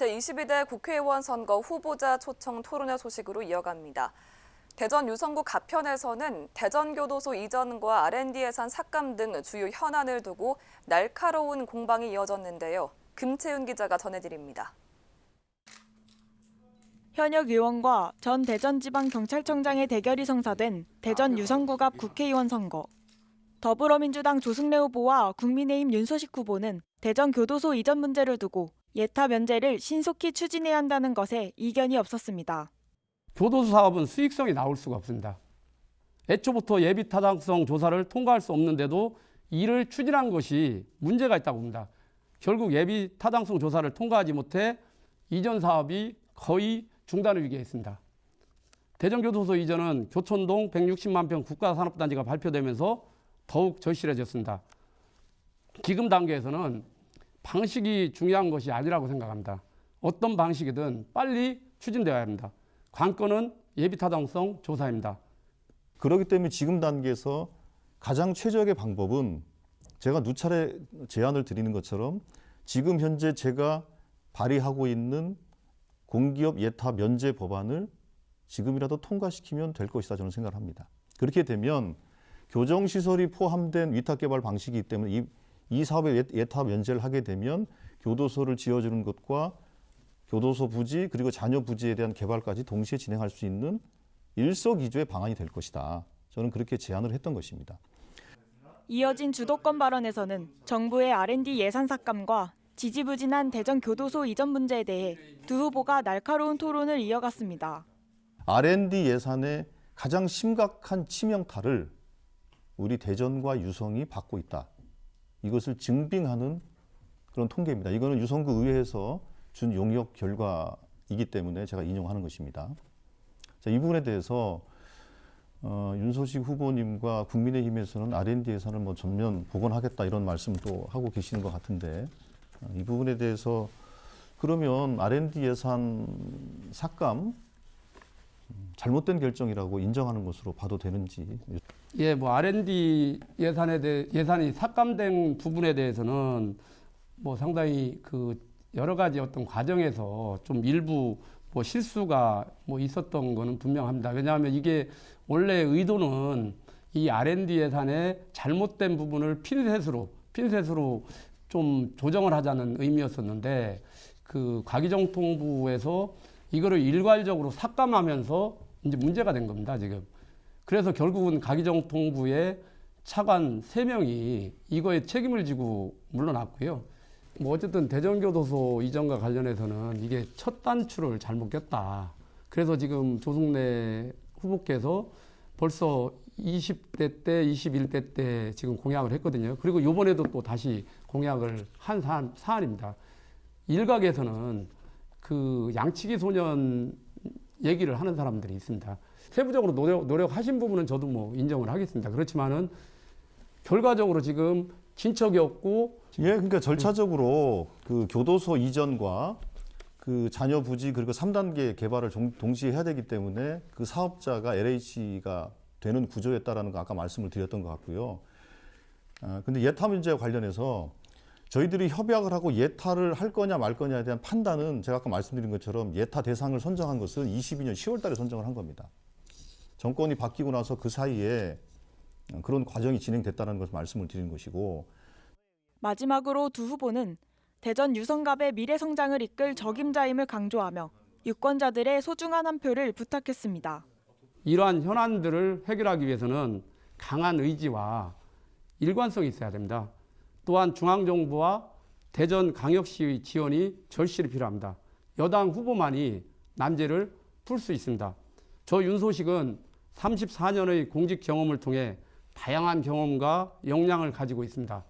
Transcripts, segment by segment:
제22대 국회의원 선거 후보자 초청 토론회 소식으로 이어갑니다. 대전 유성구 가편에서는 대전교도소 이전과 R&D 예산 삭감 등 주요 현안을 두고 날카로운 공방이 이어졌는데요. 금채윤 기자가 전해드립니다. 현역 의원과 전 대전지방경찰청장의 대결이 성사된 대전 유성구갑 국회의원 선거. 더불어민주당 조승래 후보와 국민의힘 윤소식 후보는 대전교도소 이전 문제를 두고 예타 면제를 신속히 추진해야 한다는 것에 이견이 없었습니다. 교도소 사업은 수익성이 나올 수가 없습니다. 애초부터 예비 타당성 조사를 통과할 수 없는데도 이를 추진한 것이 문제가 있다고 봅니다. 결국 예비 타당성 조사를 통과하지 못해 이전 사업이 거의 중단의 위기에 있습니다. 대전교도소 이전은 교촌동 160만 평 국가산업단지가 발표되면서 더욱 절실해졌습니다. 지금 단계에서는 방식이 중요한 것이 아니라고 생각합니다. 어떤 방식이든 빨리 추진되어야 합니다. 관건은 예비타당성 조사입니다. 그렇기 때문에 지금 단계에서 가장 최적의 방법은 제가 누차례 제안을 드리는 것처럼 지금 현재 제가 발의하고 있는 공기업 예타 면제 법안을 지금이라도 통과시키면 될 것이다 저는 생각을 합니다. 그렇게 되면 교정시설이 포함된 위탁개발 방식이기 때문에 이 사업에 예타 면제를 하게 되면 교도소를 지어주는 것과 교도소 부지 그리고 자녀 부지에 대한 개발까지 동시에 진행할 수 있는 일석이조의 방안이 될 것이다. 저는 그렇게 제안을 했던 것입니다. 이어진 주도권 발언에서는 정부의 R&D 예산 삭감과 지지부진한 대전교도소 이전 문제에 대해 두 후보가 날카로운 토론을 이어갔습니다. R&D 예산의 가장 심각한 치명타를 우리 대전과 유성이 받고 있다. 이것을 증빙하는 그런 통계입니다. 이거는 유성구 의회에서 준 용역 결과이기 때문에 제가 인용하는 것입니다. 자, 이 부분에 대해서 윤소식 후보님과 국민의힘에서는 R&D 예산을 뭐 전면 복원하겠다 이런 말씀도 하고 계시는 것 같은데 이 부분에 대해서 그러면 R&D 예산 삭감 잘못된 결정이라고 인정하는 것으로 봐도 되는지. 예, 뭐 R&D 예산이 삭감된 부분에 대해서는 뭐 상당히 그 여러 가지 어떤 과정에서 좀 일부 뭐 실수가 뭐 있었던 거는 분명합니다. 왜냐하면 이게 원래 의도는 이 R&D 예산의 잘못된 부분을 핀셋으로 좀 조정을 하자는 의미였었는데 그 과기정통부에서 이거를 일괄적으로 삭감하면서 이제 문제가 된 겁니다, 지금. 그래서 결국은 과기정통부의 차관 3명이 이거에 책임을 지고 물러났고요. 뭐 어쨌든 대전교도소 이전과 관련해서는 이게 첫 단추를 잘못 꼈다. 그래서 지금 조승래 후보께서 벌써 20대 때, 21대 때 지금 공약을 했거든요. 그리고 이번에도 또 다시 공약을 한 사안입니다. 일각에서는 그 양치기 소년 얘기를 하는 사람들이 있습니다. 세부적으로 노력하신 부분은 저도 뭐 인정을 하겠습니다. 그렇지만은 결과적으로 지금 진척이 없고 예, 그러니까 절차적으로 그 교도소 이전과 그 자녀 부지 그리고 3단계 개발을 동시에 해야 되기 때문에 그 사업자가 LH가 되는 구조였다라는 거 아까 말씀을 드렸던 것 같고요. 근데 예타 문제와 관련해서 저희들이 협약을 하고 예타를 할 거냐 말 거냐에 대한 판단은 제가 아까 말씀드린 것처럼 예타 대상을 선정한 것은 22년 10월 달에 선정을 한 겁니다. 정권이 바뀌고 나서 그 사이에 그런 과정이 진행됐다는 것을 말씀을 드린 것이고. 마지막으로 두 후보는 대전 유성갑의 미래 성장을 이끌 적임자임을 강조하며 유권자들의 소중한 한 표를 부탁했습니다. 이러한 현안들을 해결하기 위해서는 강한 의지와 일관성이 있어야 됩니다. 또한 중앙정부와 대전광역시의 지원이 절실히 필요합니다. 여당 후보만이 난제를 풀 수 있습니다. 저 윤소식은 34년의 공직 경험을 통해 다양한 경험과 역량을 가지고 있습니다.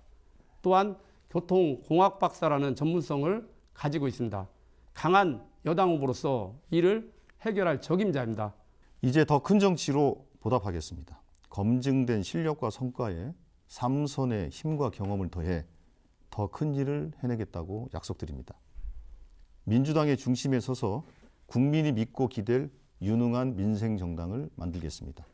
또한 교통공학 박사라는 전문성을 가지고 있습니다. 강한 여당 후보로서 이를 해결할 적임자입니다. 이제 더 큰 정치로 보답하겠습니다. 검증된 실력과 성과에 삼선의 힘과 경험을 더해 더 큰 일을 해내겠다고 약속드립니다. 민주당의 중심에 서서 국민이 믿고 기댈 유능한 민생정당을 만들겠습니다.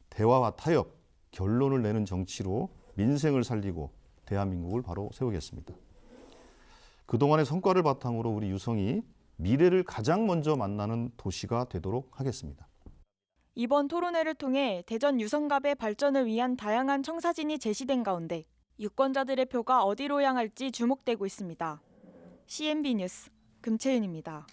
대화와 타협, 결론을 내는 정치로 민생을 살리고 대한민국을 바로 세우겠습니다. 그동안의 성과를 바탕으로 우리 유성이 미래를 가장 먼저 만나는 도시가 되도록 하겠습니다. 이번 토론회를 통해 대전 유성갑의 발전을 위한 다양한 청사진이 제시된 가운데 유권자들의 표가 어디로 향할지 주목되고 있습니다. CNB 뉴스 금채윤입니다.